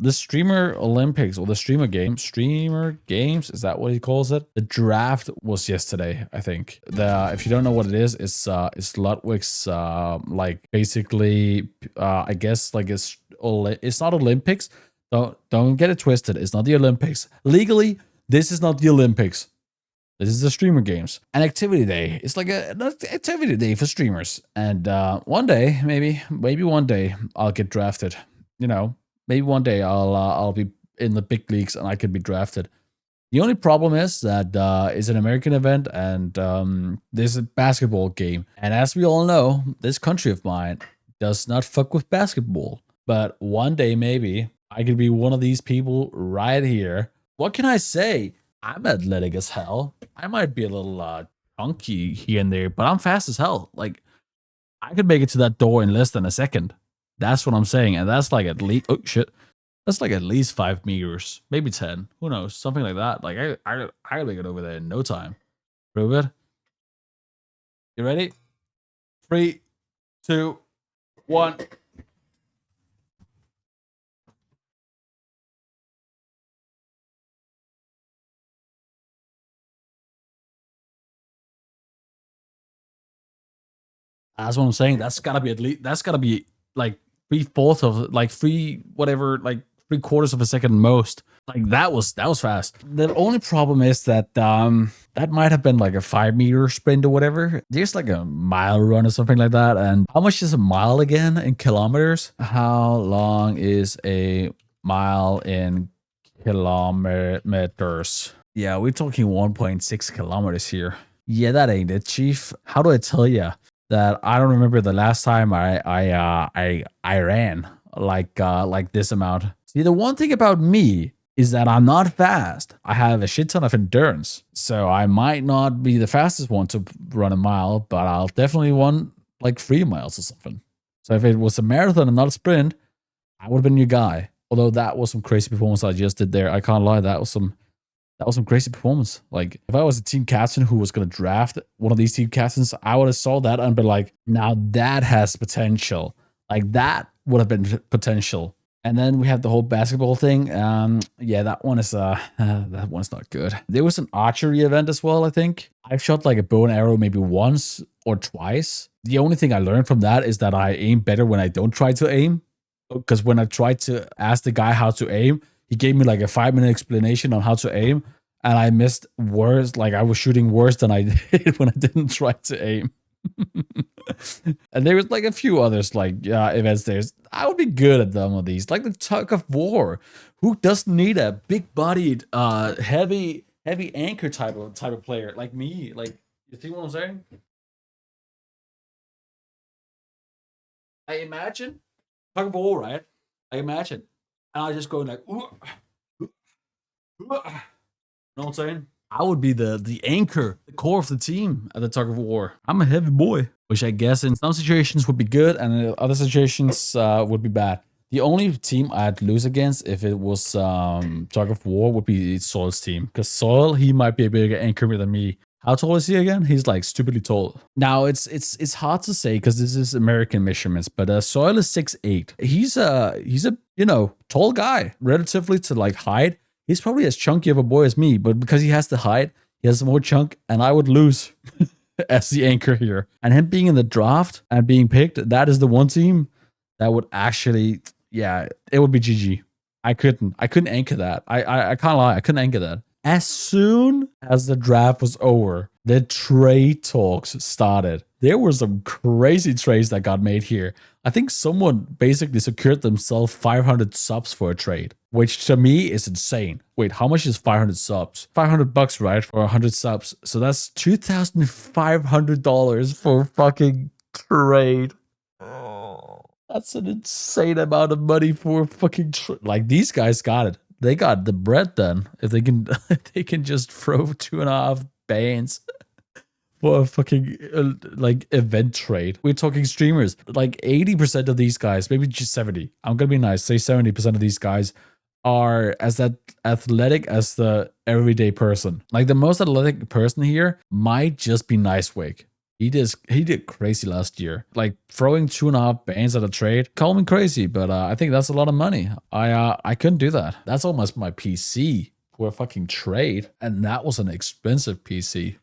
The Streamer Olympics or the Streamer Games, is that what he calls it? The draft was yesterday, I think. If you don't know what it is, it's Ludwig's like basically I guess like it's not Olympics. Don't get it twisted. It's not the Olympics. Legally, this is not the Olympics. This is the Streamer Games. An activity day. It's like an activity day for streamers. And one day, maybe one day, I'll get drafted. You know, maybe one day I'll be in the big leagues and I could be drafted. The only problem is that it's an American event and there's a basketball game. And as we all know, this country of mine does not fuck with basketball. But one day, maybe, I could be one of these people right here. What can I say? I'm athletic as hell. I might be a little chunky here and there, but I'm fast as hell. Like, I could make it to that door in less than a second. That's what I'm saying. And that's like at least, oh shit. That's like at least 5 meters, maybe 10. Who knows? Something like that. Like, I could make it over there in no time. Prove it. You ready? 3, 2, 1. That's what I'm saying. That's gotta be at least. That's gotta be like 3/4 of like whatever, like 3/4 of a second most. Like that was fast. The only problem is that that might have been like a 5 meter sprint or whatever. There's like a mile run or something like that. And how much is a mile again in kilometers? How long is a mile in kilometers? Yeah, we're talking 1.6 kilometers here. Yeah, that ain't it, Chief. How do I tell you that I don't remember the last time I ran like this amount? See, the one thing about me is that I'm not fast. I have a shit ton of endurance, so I might not be the fastest one to run a mile, but I'll definitely run like 3 miles or something. So if it was a marathon and not a sprint, I would have been your guy. Although that was some crazy performance I just did there. I can't lie, that was some crazy performance. Like, if I was a team captain who was going to draft one of these team captains, I would have saw that and been like, now that has potential. Like, that would have been potential. And then we have the whole basketball thing. Yeah, that one is that one's not good. There was an archery event as well, I think. I've shot like a bow and arrow maybe once or twice. The only thing I learned from that is that I aim better when I don't try to aim. Because when I tried to ask the guy how to aim, he gave me like a 5-minute explanation on how to aim, and I missed worse. Like, I was shooting worse than I did when I didn't try to aim. And there was like a few others like events there. I would be good at some of these, like the tug of war. Who doesn't need a big-bodied, heavy anchor type of player like me? Like, you see what I'm saying? I imagine tug of war, right? I imagine, and I just go like, ooh, ooh, ooh. Know what I'm saying? I would be the anchor, the core of the team at the tug of war. I'm a heavy boy, which I guess in some situations would be good, and in other situations would be bad. The only team I'd lose against if it was tug of war would be Soil's team, because Soil, he might be a bigger anchor than me. How tall is he again? He's like stupidly tall. Now it's hard to say because this is American measurements, but Soil is 6'8". He's a tall guy relatively to like height. He's probably as chunky of a boy as me, but because he has the height, he has more chunk, and I would lose as the anchor here. And him being in the draft and being picked, that is the one team that would actually, yeah, it would be GG. I couldn't anchor that. I can't lie, I couldn't anchor that. As soon as the draft was over, the trade talks started. There were some crazy trades that got made here. I think someone basically secured themselves 500 subs for a trade, which to me is insane. Wait, how much is 500 subs? $500, right? For 100 subs. So that's $2,500 for fucking trade. Oh, that's an insane amount of money for fucking like, these guys got it. They got the bread then. If they can, they can just throw 2.5 bands for a fucking like event trade. We're talking streamers. Like 80% of these guys, maybe just 70. I'm gonna be nice. Say 70% of these guys are as that athletic as the everyday person. Like, the most athletic person here might just be Nicewick. He did crazy last year. Like throwing 2.5 bands at a trade. Call me crazy, but I think that's a lot of money. I couldn't do that. That's almost my PC for a fucking trade, and that was an expensive PC.